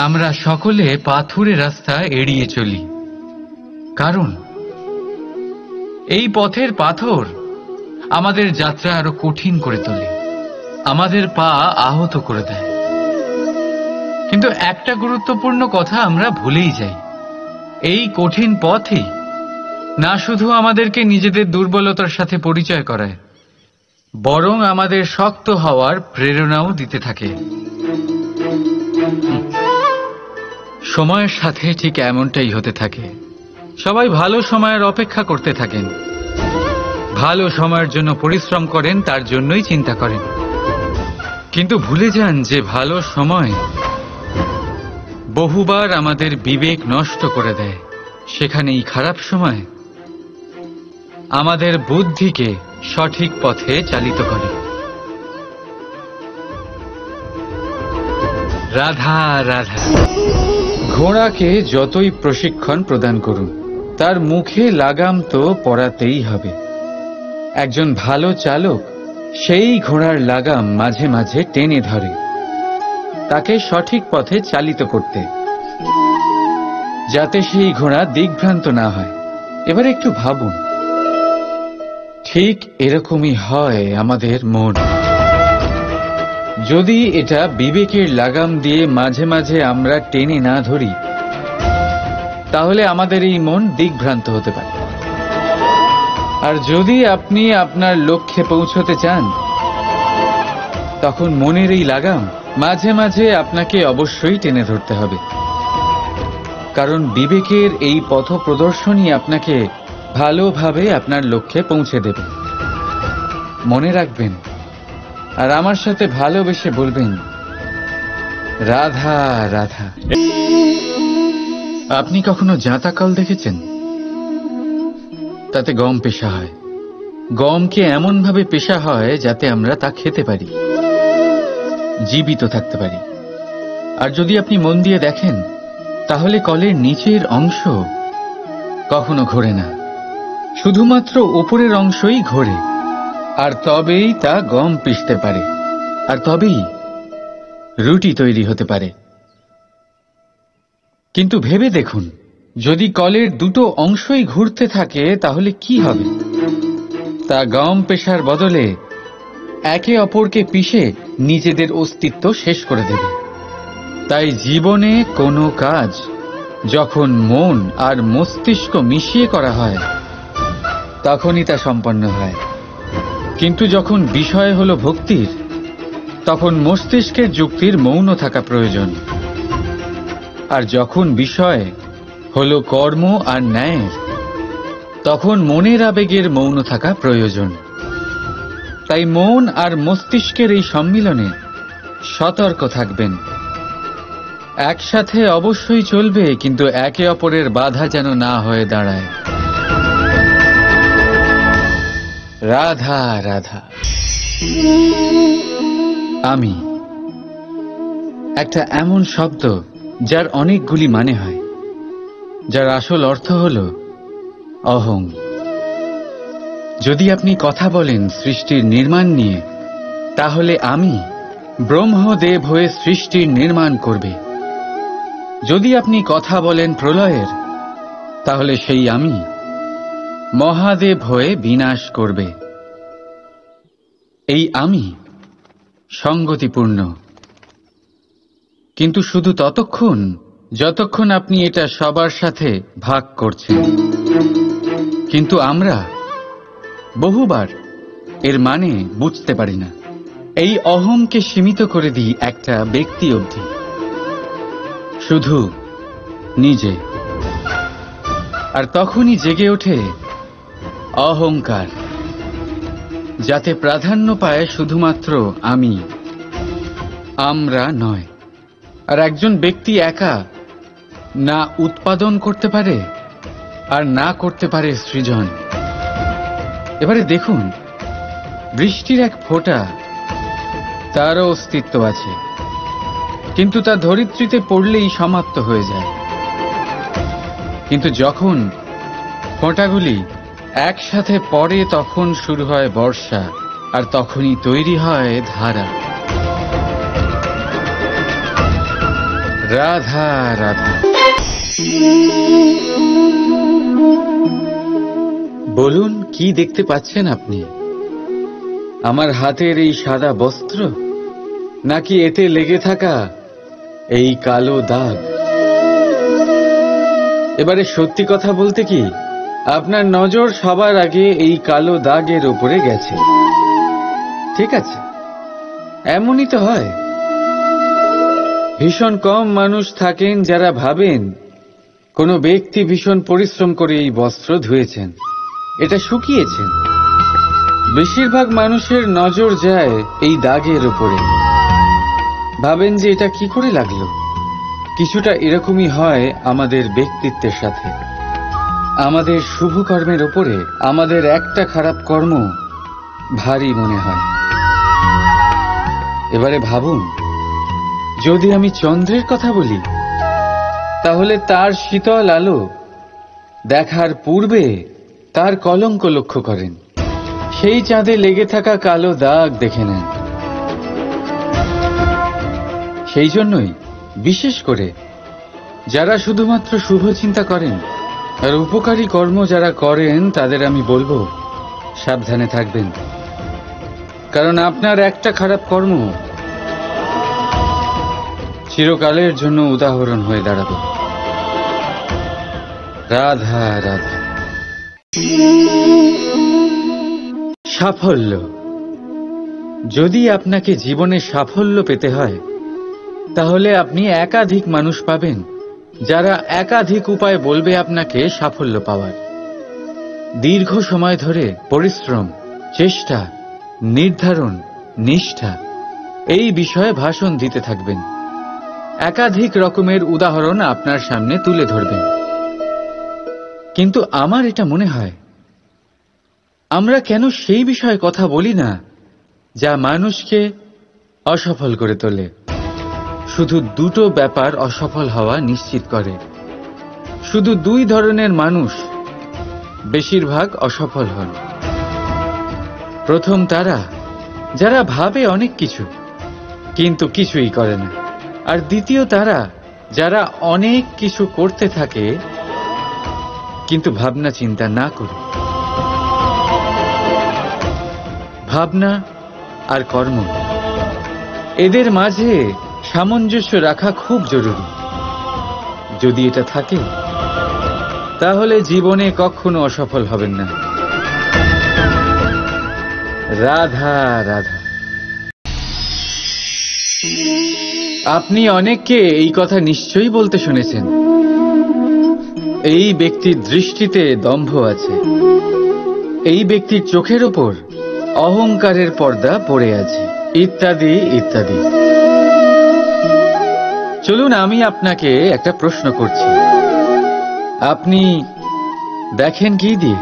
আমরা সকলে পাথুরে রাস্তা এড়িয়ে চলি, কারণ এই পথের পাথর আমাদের যাত্রা আরো কঠিন করে তোলে, আমাদের পা আহত করে দেয়। কিন্তু একটা গুরুত্বপূর্ণ কথা আমরা ভুলেই যাই, এই কঠিন পথই না শুধু আমাদেরকে নিজেদের দুর্বলতার সাথে পরিচয় করায়, বরং আমাদের শক্ত হওয়ার প্রেরণাও দিতে থাকে। সময়ের সাথে ঠিক এমনটাই হতে থাকে। সবাই ভালো সময়ের অপেক্ষা করতে থাকেন, ভালো সময়ের জন্য পরিশ্রম করেন, তার জন্যই চিন্তা করেন, কিন্তু ভুলে যান যে ভালো সময় বহুবার আমাদের বিবেক নষ্ট করে দেয়। সেখানেই খারাপ সময় আমাদের বুদ্ধিকে সঠিক পথে চালিত করে। রাধা রাধা। ঘোড়াকে যতই প্রশিক্ষণ প্রদান করুন, তার মুখে লাগাম তো পরাতেই হবে। একজন ভালো চালক সেই ঘোড়ার লাগাম মাঝে মাঝে টেনে ধরে, তাকে সঠিক পথে চালিত করতে, যাতে সেই ঘোড়া দিগ্ভ্রান্ত না হয়। এবার একটু ভাবুন, ঠিক এরকমই হয় আমাদের মন। যদি এটা বিবেকের লাগাম দিয়ে মাঝে মাঝে আমরা টেনে না ধরি, তাহলে আমাদের এই মন দিগ্ভ্রান্ত হতে পারে। আর যদি আপনি আপনার লক্ষ্যে পৌঁছতে চান, তখন মনের এই লাগাম মাঝে মাঝে আপনাকে অবশ্যই টেনে ধরতে হবে, কারণ বিবেকের এই পথ প্রদর্শনই আপনাকে ভালোভাবে আপনার লক্ষ্যে পৌঁছে দেবে। মনে রাখবেন, আর আমার সাথে ভালোবেসে বলবেন, রাধা রাধা। আপনি কখনো জাঁতা কল দেখেছেন? তাতে গম পেষা হয়। গমকে এমন ভাবে পেষা হয় যাতে আমরা তা খেতে পারি, জীবিত থাকতে পারি। আর যদি আপনি মন দিয়ে দেখেন, তাহলে কলের নিচের অংশ কখনো ঘোরে না, শুধুমাত্র উপরের অংশই ঘোরে। আর তবেই তা গম পিষতে পারে, আর তবেই রুটি তৈরি হতে পারে। কিন্তু ভেবে দেখুন, যদি কলের দুটো অংশই ঘুরতে থাকে, তাহলে কি হবে? তা গম পেশার বদলে একে অপরকে পিষে নিজেদের অস্তিত্ব শেষ করে দেবে। তাই জীবনে কোনো কাজ যখন মন আর মস্তিষ্ক মিশিয়ে করা হয়, তখনই তা সম্পন্ন হয়। কিন্তু যখন বিষয় হলো ভক্তির, তখন মস্তিষ্কের যুক্তির মৌন থাকা প্রয়োজন। আর যখন বিষয় হলো কর্ম আর ন্যায়ের, তখন মনের আবেগের মৌন থাকা প্রয়োজন। তাই মন আর মস্তিষ্কের এই সম্মিলনে সতর্ক থাকবেন। একসাথে অবশ্যই চলবে, কিন্তু একে অপরের বাধা যেন না হয়ে দাঁড়ায়। রাধা রাধা। আমি একটা এমন শব্দ যার অনেকগুলি মানে হয়, যার আসল অর্থ হল অহং। যদি আপনি কথা বলেন সৃষ্টির নির্মাণ নিয়ে, তাহলে আমি ব্রহ্মদেব হয়ে সৃষ্টির নির্মাণ করবে। যদি আপনি কথা বলেন প্রলয়ের, তাহলে সেই আমি মহাদেব হয়ে বিনাশ করবে। এই আমি সঙ্গতিপূর্ণ, কিন্তু শুধু ততক্ষণ যতক্ষণ আপনি এটা সবার সাথে ভাগ করছেন। কিন্তু আমরা বহুবার এর মানে বুঝতে পারি না। এই অহংকে সীমিত করে দিই একটা ব্যক্তি অবধি, শুধু নিজে। আর তখনই জেগে ওঠে অহংকার, যাতে প্রাধান্য পায় শুধুমাত্র আমি, আমরা নয়। আর একজন ব্যক্তি একা না উৎপাদন করতে পারে আর না করতে পারে সৃজন। এবারে দেখুন, বৃষ্টির এক ফোঁটা, তারও অস্তিত্ব আছে, কিন্তু তা ধরিত্রীতে পড়লেই সমাপ্ত হয়ে যায়। কিন্তু যখন ফোঁটাগুলি একসাথে পড়ে, তখন শুরু হয় বর্ষা, আর তখনই তৈরি হয় ধারা। রাধা রাধা। বলুন, কি দেখতে পাচ্ছেন আপনি? আমার হাতের এই সাদা বস্ত্র, নাকি এতে লেগে থাকা এই কালো দাগ? এবারে সত্যি কথা বলতে কি, আপনার নজর সবার আগে এই কালো দাগের উপরে গেছে। ঠিক আছে, এমনই তো হয়। ভীষণ কম মানুষ থাকেন যারা ভাবেন কোনো ব্যক্তি ভীষণ পরিশ্রম করে এই বস্ত্র ধুয়েছেন, এটা শুকিয়েছেন। বেশিরভাগ মানুষের নজর যায় এই দাগের উপরে, ভাবেন যে এটা কি করে লাগলো। কিছুটা এরকমই হয় আমাদের ব্যক্তিত্বের সাথে। আমাদের শুভ কর্মের উপরে আমাদের একটা খারাপ কর্ম ভারী মনে হয়। এবারে ভাবুন, যদি আমি চন্দ্রের কথা বলি, তাহলে তার শীতল আলো দেখার পূর্বে তার কলঙ্ক লক্ষ্য করেন, সেই চাঁদে লেগে থাকা কালো দাগ দেখে নেন। সেই জন্যই বিশেষ করে যারা শুধুমাত্র শুভ চিন্তা করেন আর উপকারী কর্ম যারা করেন, তাদের আমি বলবো সাবধানে থাকবেন। কারণ আপনার একটা খারাপ কর্ম চিরকালের জন্য উদাহরণ হয়ে দাঁড়াবে। রাধা রাধা। সাফল্য। যদি আপনাকে জীবনে সাফল্য পেতে হয়, তাহলে আপনি একাধিক মানুষ পাবেন যারা একাধিক উপায় বলবে আপনাকে সাফল্য পাওয়ার। দীর্ঘ সময় ধরে পরিশ্রম, চেষ্টা, নির্ধারণ, নিষ্ঠা এই বিষয়ে ভাষণ দিতে থাকবেন। একাধিক রকমের উদাহরণ আপনার সামনে তুলে ধরবেন। কিন্তু আমার এটা মনে হয়, আমরা কেন সেই বিষয়ে কথা বলি না যা মানুষকে অসফল করে তোলে? শুধু দুটো ব্যাপার অসফল হওয়া নিশ্চিত করে। শুধু দুই ধরনের মানুষ বেশিরভাগ অসফল হন। প্রথম তারা যারা ভাবে অনেক কিছু কিন্তু কিছুই করে না। আর দ্বিতীয় তারা যারা অনেক কিছু করতে থাকে কিন্তু ভাবনা চিন্তা না করে। ভাবনা আর কর্ম, এদের মাঝে সামঞ্জস্য রাখা খুব জরুরি। যদি এটা থাকে, তাহলে জীবনে কখনো অসফল হবেন না। রাধা রাধা। আপনি অনেককে এই কথা নিশ্চয়ই বলতে শুনেছেন, এই ব্যক্তির দৃষ্টিতে দম্ভ আছে, এই ব্যক্তির চোখের ওপর অহংকারের পর্দা পড়ে আছে, ইত্যাদি ইত্যাদি। চলুন, আমি আপনাকে একটা প্রশ্ন করছি। আপনি দেখেন কি দিয়ে?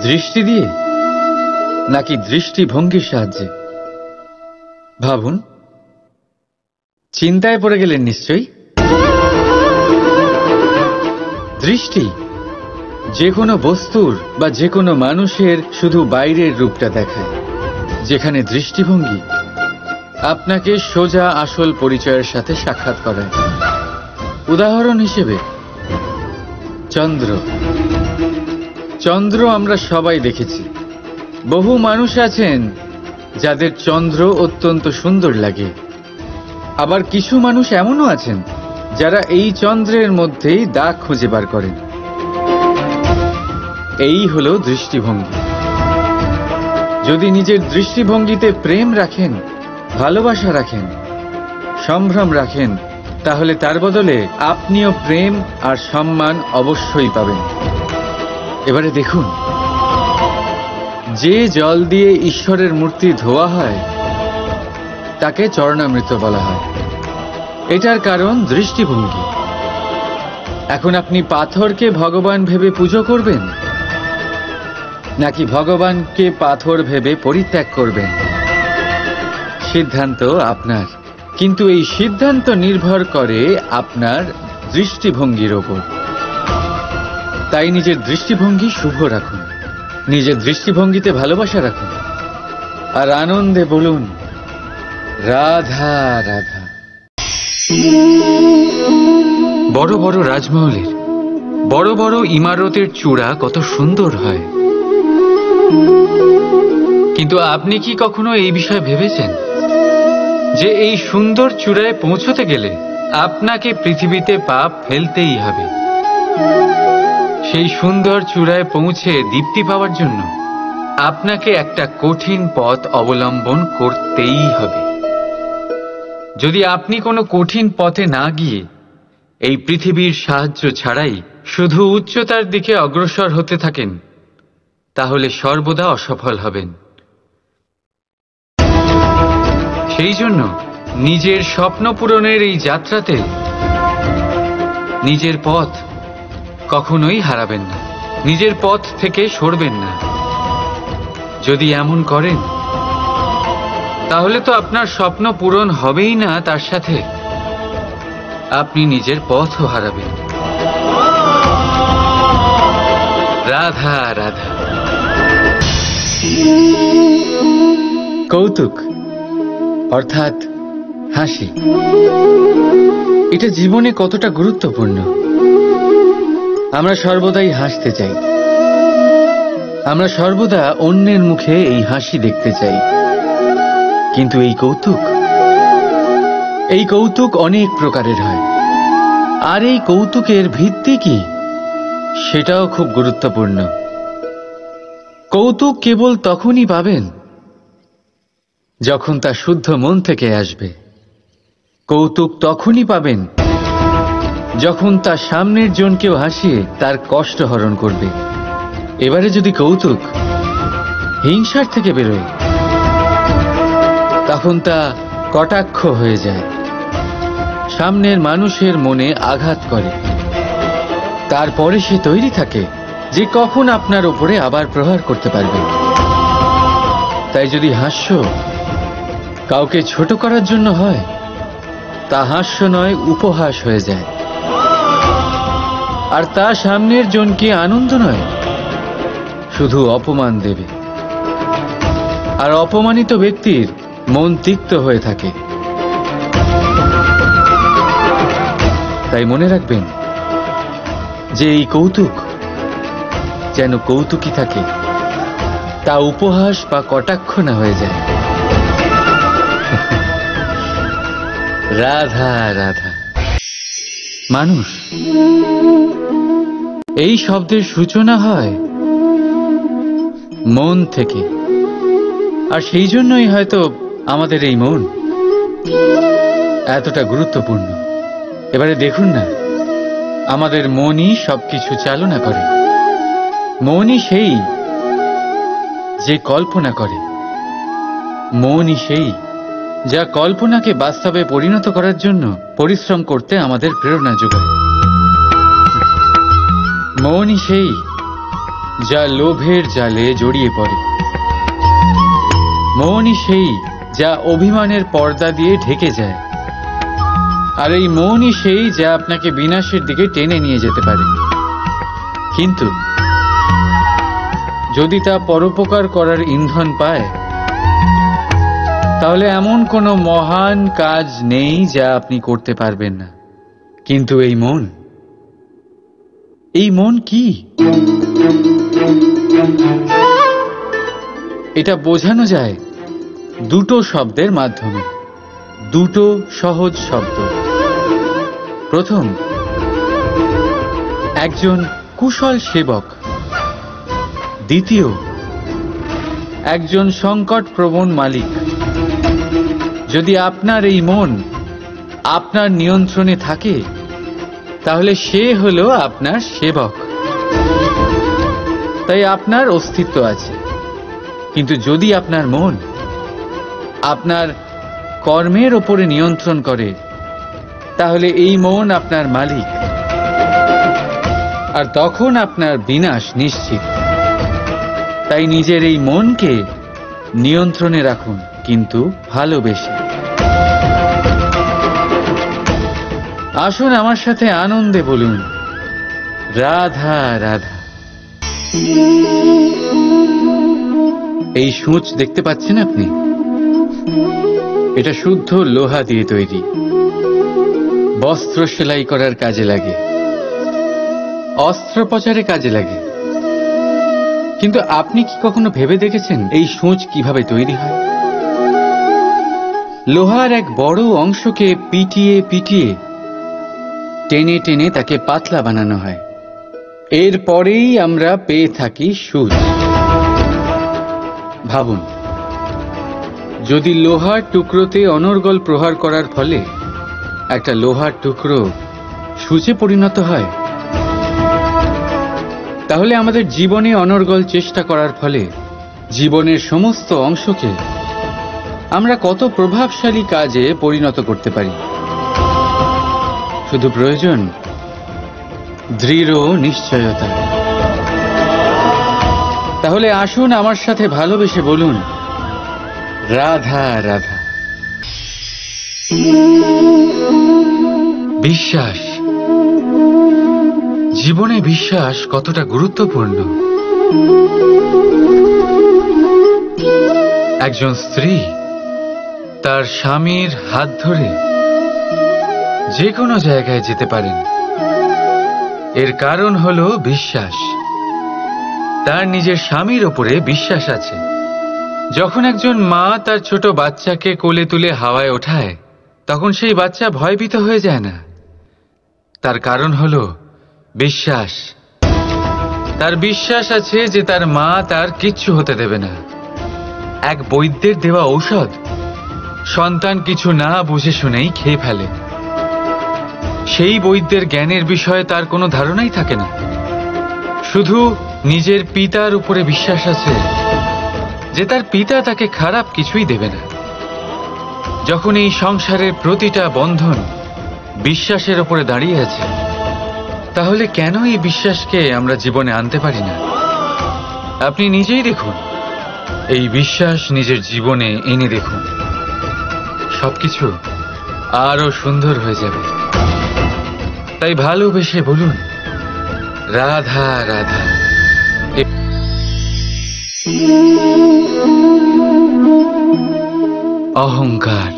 দৃষ্টি দিয়ে নাকি দৃষ্টিভঙ্গির সাহায্যে? ভাবুন। চিন্তায় পড়ে গেলেন নিশ্চয়ই। দৃষ্টি যে কোনো বস্তুর বা যে কোনো মানুষের শুধু বাইরের রূপটা দেখায়, যেখানে দৃষ্টিভঙ্গি আপনাকে সোজা আসল পরিচয়ের সাথে সাক্ষাৎ করায়। উদাহরণ হিসেবে চন্দ্র। চন্দ্র আমরা সবাই দেখেছি। বহু মানুষ আছেন যাদের চন্দ্র অত্যন্ত সুন্দর লাগে। আবার কিছু মানুষ এমনও আছেন যারা এই চন্দ্রের মধ্যেই দাগ খুঁজে বার করেন। এই হলো দৃষ্টিভঙ্গি। যদি নিজের দৃষ্টিভঙ্গিতে প্রেম রাখেন, ভালোবাসা রাখেন, সম্ভ্রম রাখেন, তাহলে তার বদলে আপনিও প্রেম আর সম্মান অবশ্যই পাবেন। এবারে দেখুন, যে জল দিয়ে ঈশ্বরের মূর্তি ধোয়া হয় তাকে চরণামৃত বলা হয়। এটার কারণ দৃষ্টিভঙ্গি। এখন আপনি পাথরকে ভগবান ভেবে পুজো করবেন নাকি ভগবানকে পাথর ভেবে পরিত্যাগ করবেন? সিদ্ধান্ত আপনার। কিন্তু এই সিদ্ধান্ত নির্ভর করে আপনার দৃষ্টিভঙ্গির ওপর। তাই নিজের দৃষ্টিভঙ্গি শুভ রাখুন, নিজের দৃষ্টিভঙ্গিতে ভালোবাসা রাখুন, আর আনন্দে বলুন রাধা রাধা। বড় বড় রাজমহলের বড় বড় ইমারতের চূড়া কত সুন্দর হয়, কিন্তু আপনি কি কখনো এই বিষয়ে ভেবেছেন যে এই সুন্দর চূড়ায় পৌঁছতে গেলে আপনাকে পৃথিবীতে পা ফেলতেই হবে? সেই সুন্দর চূড়ায় পৌঁছে দীপ্তি পাওয়ার জন্য আপনাকে একটা কঠিন পথ অবলম্বন করতেই হবে। যদি আপনি কোনো কঠিন পথে না গিয়ে এই পৃথিবীর সাহায্য ছাড়াই শুধু উচ্চতার দিকে অগ্রসর হতে থাকেন, তাহলে সর্বদা অসফল হবেন। সেই জন্য নিজের স্বপ্ন পূরণের এই যাত্রাতে নিজের পথ কখনোই হারাবেন না, নিজের পথ থেকে সরবেন না। যদি এমন করেন তাহলে তো আপনার স্বপ্ন পূরণ হবেই না, তার সাথে আপনি নিজের পথও হারাবেন। রাধা রাধা। কৌতুক অর্থাৎ হাসি, এটা জীবনে কতটা গুরুত্বপূর্ণ। আমরা সর্বদাই হাসতে চাই, আমরা সর্বদা অন্যের মুখে এই হাসি দেখতে চাই। কিন্তু এই কৌতুক অনেক প্রকারের হয়, আর এই কৌতুকের ভিত্তি কি সেটাও খুব গুরুত্বপূর্ণ। কৌতুক কেবল তখনই পাবেন যখন তা শুদ্ধ মন থেকে আসবে। কৌতুক তখনই পাবেন যখন তা সামনের জনকেও হাসিয়ে তার কষ্ট হরণ করবে। এবারে যদি কৌতুক হিংসার থেকে বেরোয়, তখন তা কটাক্ষ হয়ে যায়, সামনের মানুষের মনে আঘাত করে। তারপরে সে তৈরি থাকে যে কখন আপনার উপরে আবার প্রহার করতে পারবে। তাই যদি হাস্য কাউকে ছোট করার জন্য হয়, তা হাস্য নয়, উপহাস হয়ে যায়। আর তা সামনের জনকে আনন্দ নয়, শুধু অপমান দেবে। আর অপমানিত ব্যক্তির মন তিক্ত হয়ে থাকে। তাই মনে রাখবেন যে এই কৌতুক যেন কৌতুকই থাকে, তা উপহাস বা কটাক্ষ না হয়ে যায়। রাধা রাধা। মানুষ এই শব্দের সূচনা হয় মন থেকে, আর সেই জন্যই হয়তো আমাদের এই মন এতটা গুরুত্বপূর্ণ। এবারে দেখুন না, আমাদের মনই সবকিছু চালনা করে। মনই সেই যে কল্পনা করে, মনই সেই যা কল্পনাকে বাস্তবে পরিণত করার জন্য পরিশ্রম করতে আমাদের প্রেরণা যোগায়। মনই সেই যা লোভের জালে জড়িয়ে পড়ে। মনই সেই যা অভিমানের পর্দা দিয়ে ঢেকে যায়। আর এই মনই সেই যা আপনাকে বিনাশের দিকে টেনে নিয়ে যেতে পারে। কিন্তু যদি তা পরোপকার করার ইন্ধন পায়, তাহলে এমন কোনো মহান কাজ নেই যা আপনি করতে পারবেন না। কিন্তু এই মন কি? এটা বোঝানো যায় দুটো শব্দের মাধ্যমে, দুটো সহজ শব্দ। প্রথম, একজন কুশল সেবক। দ্বিতীয়, একজন সংকটপ্রবণ মালিক। যদি আপনার এই মন আপনার নিয়ন্ত্রণে থাকে, তাহলে সে হলো আপনার সেবক। তাই আপনার অস্তিত্ব আছে। কিন্তু যদি আপনার মন আপনার কর্মের ওপরে নিয়ন্ত্রণ করে, তাহলে এই মন আপনার মালিক, আর তখন আপনার বিনাশ নিশ্চিত। তাই নিজের এই মনকে নিয়ন্ত্রণে রাখুন, কিন্তু ভালোবেসে। আসুন আমার সাথে আনন্দে বলুন, রাধা রাধা। এই সূঁচ দেখতে পাচ্ছেন আপনি? এটা শুদ্ধ লোহা দিয়ে তৈরি। বস্ত্র সেলাই করার কাজে লাগে, অস্ত্রোপচারে কাজে লাগে। কিন্তু আপনি কি কখনো ভেবে দেখেছেন এই সূঁচ কিভাবে তৈরি হয়? লোহার এক বড় অংশকে পিটিয়ে পিটিয়ে টেনে টেনে তাকে পাতলা বানানো হয়। এরপরেই আমরা পেয়ে থাকি সূঁচ। ভাবুন, যদি লোহার টুকরোতে অনর্গল প্রহার করার ফলে একটা লোহার টুকরো সূঁচে পরিণত হয়, তাহলে আমাদের জীবনে অনর্গল চেষ্টা করার ফলে জীবনের সমস্ত অংশকে আমরা কত প্রভাবশালী কাজে পরিণত করতে পারি। শুধু প্রয়োজন দৃঢ় নিশ্চয়তা। তাহলে আসুন আমার সাথে ভালোবেসে বলুন, রাধা রাধা। বিশ্বাস, জীবনে বিশ্বাস কতটা গুরুত্বপূর্ণ। একজন স্ত্রী তার স্বামীর হাত ধরে যে কোনো জায়গায় যেতে পারেন, এর কারণ হলো বিশ্বাস। তার নিজের স্বামীর ওপরে বিশ্বাস আছে। যখন একজন মা তার ছোট বাচ্চাকে কোলে তুলে হাওয়ায় ওঠায়, তখন সেই বাচ্চা ভয়ভীত হয়ে যায় না। তার কারণ হলো বিশ্বাস। তার বিশ্বাস আছে যে তার মা তার কিচ্ছু হতে দেবে না। এক বৈদ্যের দেওয়া ঔষধ সন্তান কিছু না বুঝে শুনেই খেয়ে ফেলে। সেই বৈদ্যের জ্ঞানের বিষয়ে তার কোনো ধারণাই থাকে না। শুধু নিজের পিতার উপরে বিশ্বাস আছে যে তার পিতা তাকে খারাপ কিছুই দেবে না। যখন এই সংসারের প্রতিটা বন্ধন বিশ্বাসের উপরে দাঁড়িয়ে আছে, তাহলে কেন এই বিশ্বাসকে আমরা জীবনে আনতে পারি না? আপনি নিজেই দেখুন, এই বিশ্বাস নিজের জীবনে এনে দেখুন, সবকিছু আরো সুন্দর হয়ে যাবে। তাই ভালোবেসে বলুন, রাধা রাধা। অহংকার,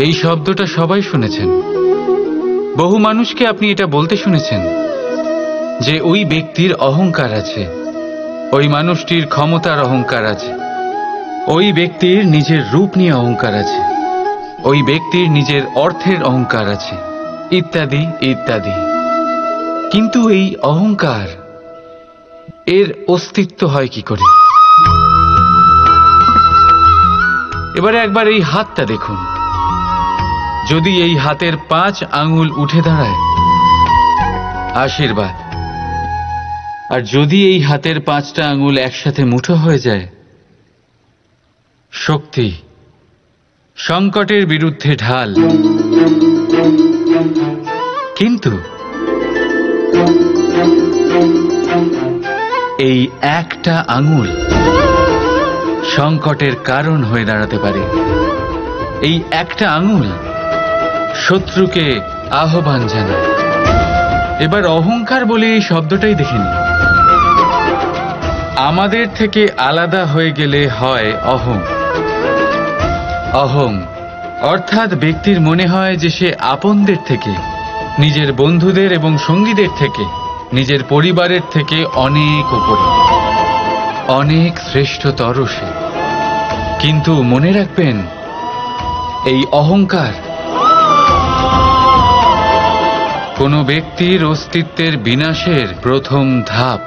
এই শব্দটা সবাই শুনেছেন। বহু মানুষকে আপনি এটা বলতে শুনেছেন যে ওই ব্যক্তির অহংকার আছে, ওই মানুষটির ক্ষমতার অহংকার আছে, ওই ব্যক্তির নিজের রূপ নিয়ে অহংকার আছে, ওই ব্যক্তির নিজের অর্থের অহংকার আছে, ইত্যাদি ইত্যাদি। কিন্তু এই অহংকার, এর অস্তিত্ব হয় কি করে? এবারে একবার এই হাতটা দেখুন। যদি এই হাতের 5 আঙ্গুল উঠে দাঁড়ায়, আশীর্বাদ। আর যদি এই হাতের 5টা আঙ্গুল একসাথে মুঠো হয়ে যায়, শক্তি, সংকটের বিরুদ্ধে ঢাল। কিন্তু এই একটা আঙ্গুল সংকটের কারণ হয়ে দাঁড়াতে পারে। এই একটা আঙ্গুল শত্রুকে আহ্বান জানায়। এবার অহংকার বলে এই শব্দটাই দেখে নিন। আমাদের থেকে আলাদা হয়ে গেলে হয় অহং। অহং অর্থাৎ ব্যক্তির মনে হয় যে সে আপনদের থেকে, নিজের বন্ধুদের এবং সঙ্গীদের থেকে, নিজের পরিবারের থেকে অনেক উপরে, অনেক শ্রেষ্ঠতর সে। কিন্তু মনে রাখবেন, এই অহংকার কোনো ব্যক্তির অস্তিত্বের বিনাশের প্রথম ধাপ।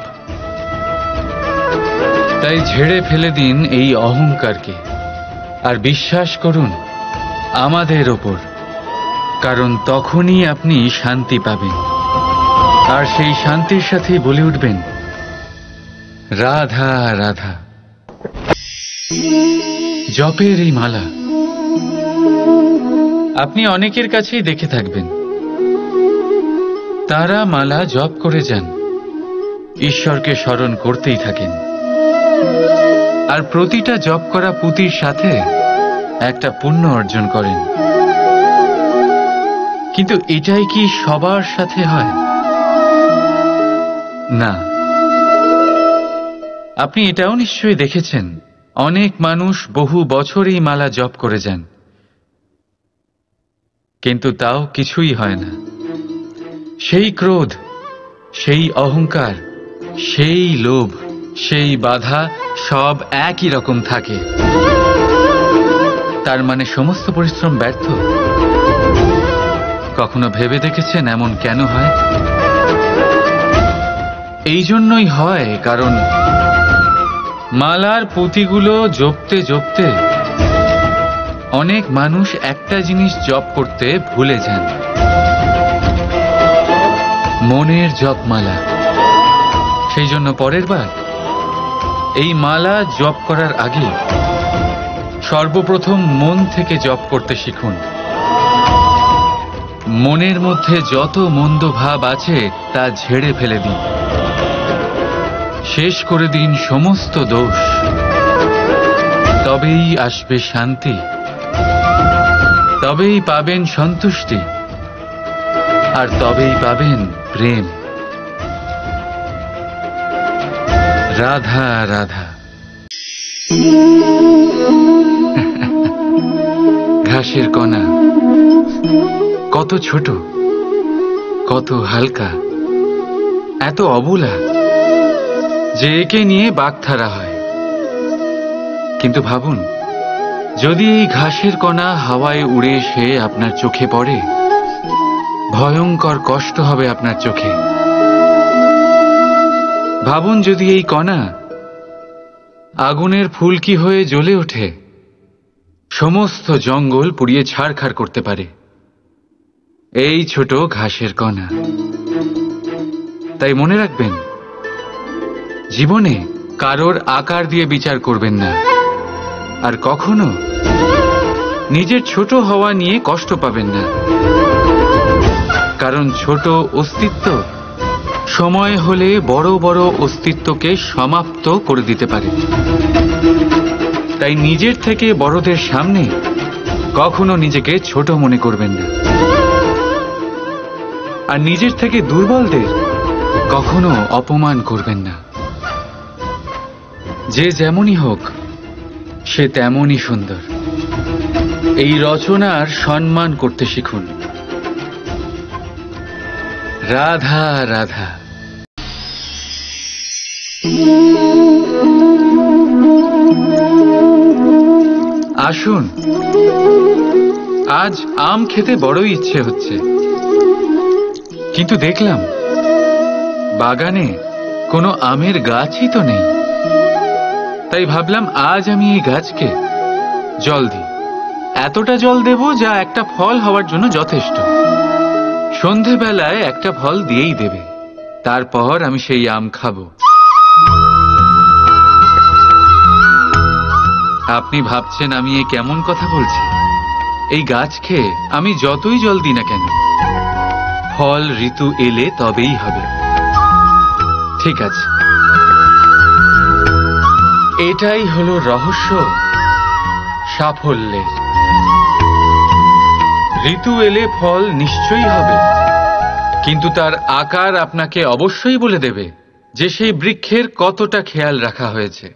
তাই ঝেড়ে ফেলে দিন এই অহংকারকে, আর বিশ্বাস করুন আমাদের ওপর, কারণ তখনই আপনি শান্তি পাবেন। আর সেই শান্তির সাথেই বলে উঠবেন, রাধা রাধা। জপের এই মালা আপনি অনেকের কাছেই দেখে থাকবেন। তারা মালা জপ করে যান, ঈশ্বরকে স্মরণ করতেই থাকেন। আর প্রতিটা জপ করা পুঁতির সাথে একটা পুণ্য অর্জন করেন। কিন্তু এটাই কি সবার সাথে হয়? না। আপনি এটাও নিশ্চয়ই দেখেছেন, অনেক মানুষ বহু বছর এই মালা জপ করে যান, কিন্তু তাও কিছুই হয় না। সেই ক্রোধ, সেই অহংকার, সেই লোভ, সেই বাধা সব একই রকম থাকে। তার মানে সমস্ত পরিশ্রম ব্যর্থ। কখনো ভেবে দেখেছেন এমন কেন হয়? এই জন্যই হয় কারণ মালার পুঁতিগুলো জপতে জপতে অনেক মানুষ একটা জিনিস জপ করতে ভুলে যান, মনের জপমালা। সেই জন্য পরের বার এই মালা জপ করার আগে সর্বপ্রথম মন থেকে জপ করতে শিখুন। মনের মধ্যে যত মন্দ ভাব আছে তা ঝেড়ে ফেলে দিন, শেষ করে দিন সমস্ত দোষ। তবেই আসবে শান্তি, তবেই পাবেন সন্তুষ্টি, আর তবেই পাবেন প্রেম। রাধা রাধা। ঘাসের কণা কত ছোট, কত হালকা, এত অবলা যে একে নিয়ে বাগধারা হয়। কিন্তু ভাবুন, যদি এই ঘাসের কণা হাওয়ায় উড়ে এসে আপনার চোখে পড়ে, ভয়ঙ্কর কষ্ট হবে আপনার চোখে। ভাবুন, যদি এই কণা আগুনের ফুলকি হয়ে জ্বলে ওঠে, সমস্ত জঙ্গল পুড়িয়ে ছাড়খাড় করতে পারে। এই ছোট ঘাসের কণা। তাই মনে রাখবেন, জীবনে কারোর আকার দিয়ে বিচার করবেন না, আর কখনো নিজের ছোট হওয়া নিয়ে কষ্ট পাবেন না। কারণ ছোট অস্তিত্ব সময় হলে বড় বড় অস্তিত্বকে সমাপ্ত করে দিতে পারে। তাই নিজের থেকে বড়দের সামনে কখনো নিজেকে ছোট মনে করবেন না, আর নিজের থেকে দুর্বলদের কখনো অপমান করবেন না। যে যেমনই হোক, সে তেমনই সুন্দর। এই রচনার সম্মান করতে শিখুন। রাধা রাধা। আসুন, আজ আম খেতে বড়ই ইচ্ছে হচ্ছে, কিন্তু দেখলাম বাগানে কোনো আমের গাছই তো নেই। তাই ভাবলাম আজ আমি এই গাছকে জল দিই। এতটা জল দেব যা একটা ফল হওয়ার জন্য যথেষ্ট। সন্ধেবেলায় একটা ফল দিয়েই দেবে, তারপর আমি সেই আম খাবো। আপনি ভাবছেন আমি এ কেমন কথা বলছি? এই গাছকে আমি যতই জল দিই না কেন, ফল ঋতু এলে তবেই হবে। ঠিক আছে, এটাই হলো রহস্য সাফল্যের। ঋতু এলে ফল নিশ্চয়ই হবে, কিন্তু তার আকার আপনাকে অবশ্যই বলে দেবে যে সেই বৃক্ষের কতটা খেয়াল রাখা হয়েছে।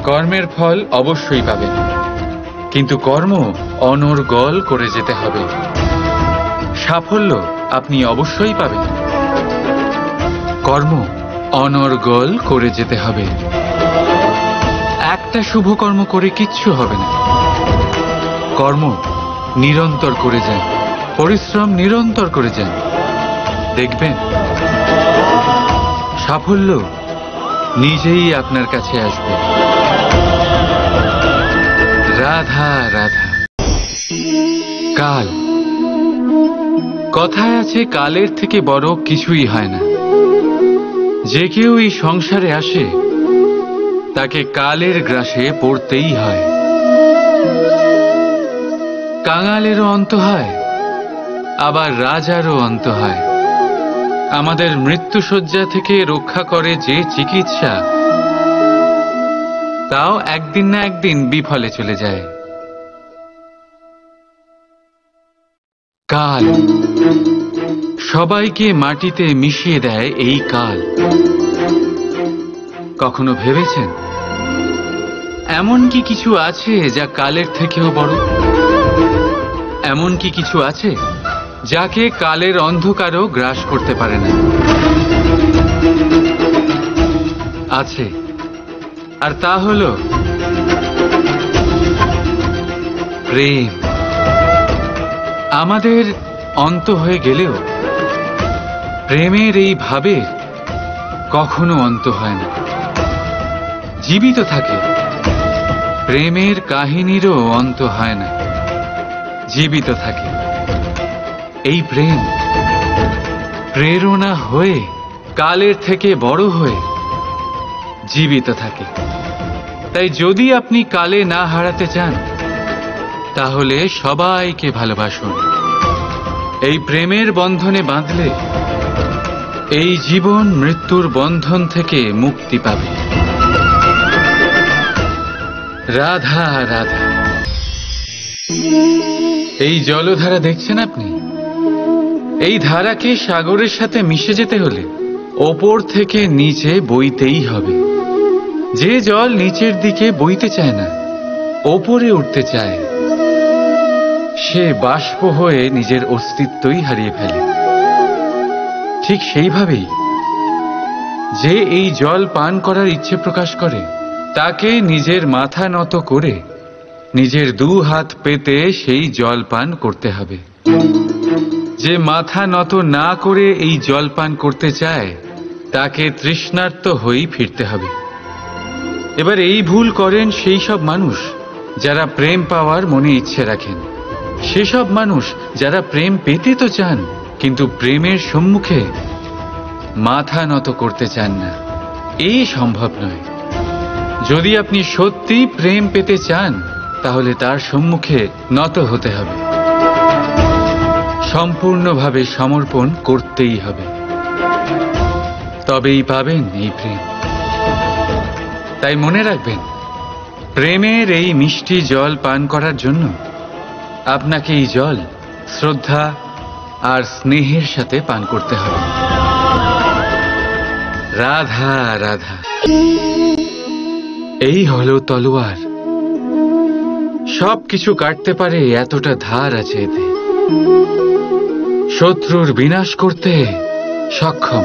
কর্মের ফল অবশ্যই পাবেন, কিন্তু কর্ম অনর্গল করে যেতে হবে। সাফল্য আপনি অবশ্যই পাবেন, কর্ম অনর্গল করে যেতে হবে। একটা শুভ কর্ম করে কিচ্ছু হবে না। কর্ম নিরন্তর করে যান, পরিশ্রম নিরন্তর করে যান, দেখবেন সাফল্য নিজেই আপনার কাছে আসবে। রাধা রাধা। কাল, কথায় আছে কালের থেকে বড় কিছুই হয় না। যে কেউ এই সংসারে আসে তাকে কালের গ্রাসে পড়তেই হয়। কাঙালেরও অন্ত হয়, আবার রাজারও অন্ত হয়। আমাদের মৃত্যুশয্যা থেকে রক্ষা করে যে চিকিৎসা, তাও একদিন না একদিন বিফলে চলে যায়। কাল সবাইকে মাটিতে মিশিয়ে দেয়। এই কাল, কখনো ভেবেছেন এমন কি কিছু আছে যা কালের থেকেও বড়? কি কিছু আছে যাকে কালের অন্ধকারও গ্রাস করতে পারে না? আছে, আর তা হলো প্রেম। আমাদের অন্ত হয়ে গেলেও প্রেমের এই ভাবের কখনো অন্ত হয় না, জীবিত থাকে। প্রেমের কাহিনীরও অন্ত হয় না, জীবিত থাকে। এই প্রেম প্রেরণা হয়ে কালের থেকে বড় হয়ে জীবিত থাকে। তাই যদি আপনি কালে না হারাতে চান তাহলে সবাইকে ভালোবাসুন। এই প্রেমের বন্ধনে বাঁধলে এই জীবন মৃত্যুর বন্ধন থেকে মুক্তি পাবে। রাধা রাধা। এই জলধারা দেখছেন আপনি? এই ধারাকে সাগরের সাথে মিশে যেতে হলে ওপর থেকে নিচে বইতেই হবে। যে জল নিচের দিকে বইতে চায় না, ওপরে উঠতে চায়, সে বাষ্প হয়ে নিজের অস্তিত্বই হারিয়ে ফেলে। ঠিক সেইভাবেই যে এই জল পান করার ইচ্ছে প্রকাশ করে তাকে নিজের মাথা নত করে নিজের দু হাত পেতে সেই জল পান করতে হবে। যে মাথা নত না করে এই জল পান করতে চায় তাকে তৃষ্ণার্ত হয়েই ফিরতে হবে। এবার এই ভুল করেন সেই সব মানুষ যারা প্রেম পাওয়ার মনে ইচ্ছে রাখেন, সেসব মানুষ যারা প্রেম পেতে তো চান কিন্তু প্রেমের সম্মুখে মাথা নত করতে চান না। এই সম্ভব নয়। যদি আপনি সত্যি প্রেম পেতে চান তাহলে তার সম্মুখে নত হতে হবে, সম্পূর্ণভাবে সমর্পণ করতেই হবে, তবেই পাবেন এই প্রেম। তাই মনে রাখবেন, প্রেমের এই মিষ্টি জল পান করার জন্য আপনাকে এই জল শ্রদ্ধা আর স্নেহের সাথে পান করতে হবে। রাধা রাধা। এই হলো তলোয়ার। সবকিছু কাটতে পারে এতটা ধার আছে এতে। শত্রুর বিনাশ করতে সক্ষম।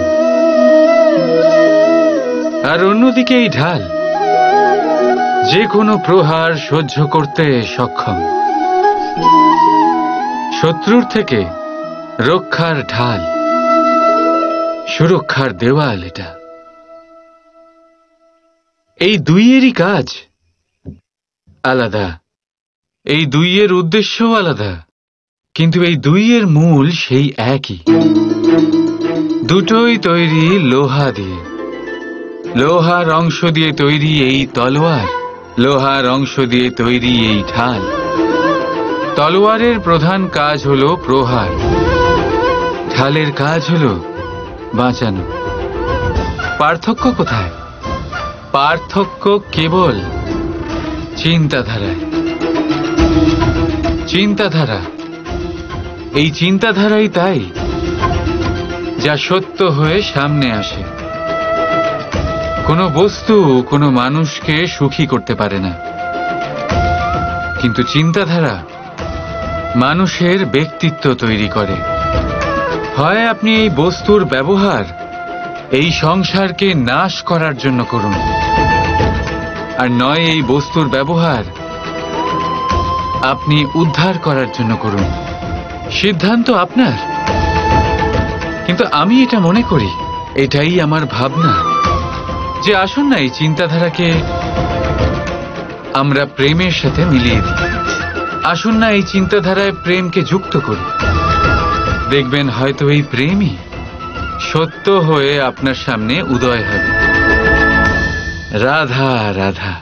আর অন্যদিকে এই ঢাল যে কোনো প্রহার সহ্য করতে সক্ষম। শত্রুর থেকে রক্ষার ঢাল, সুরক্ষার দেওয়াল এটা। এই দুইয়েরই কাজ আলাদা, এই দুইয়ের উদ্দেশ্যও আলাদা, কিন্তু এই দুইয়ের মূল সেই একই। দুটোই তৈরি লোহা দিয়ে। লোহার অংশ দিয়ে তৈরি এই তলোয়ার, লোহার অংশ দিয়ে তৈরি এই ঢাল। তলোয়ারের প্রধান কাজ হলো প্রহার, ঢালের কাজ হলো বাঁচানো। পার্থক্য কোথায়? পার্থক্য কেবল চিন্তাধারায়। চিন্তাধারা, এই চিন্তাধারাই তাই যা সত্য হয়ে সামনে আসে। কোনো বস্তু কোনো মানুষকে সুখী করতে পারে না, কিন্তু চিন্তাধারা মানুষের ব্যক্তিত্ব তৈরি করে। হয় আপনি এই বস্তুর ব্যবহার এই সংসারকে নাশ করার জন্য করুন, আর নয় এই বস্তুর ব্যবহার আপনি উদ্ধার করার জন্য করুন। সিদ্ধান্ত আপনার। কিন্তু আমি এটা মনে করি, এটাই আমার ভাবনা, যে আসুন না এই চিন্তাধারাকে আমরা প্রেমের সাথে মিলিয়ে দিই। আসুন না এই চিন্তাধারায় প্রেমকে যুক্ত করি। দেখবেন হয়তো এই প্রেমই সত্য হয়ে আপনার সামনে উদয় হবে। রাধা রাধা।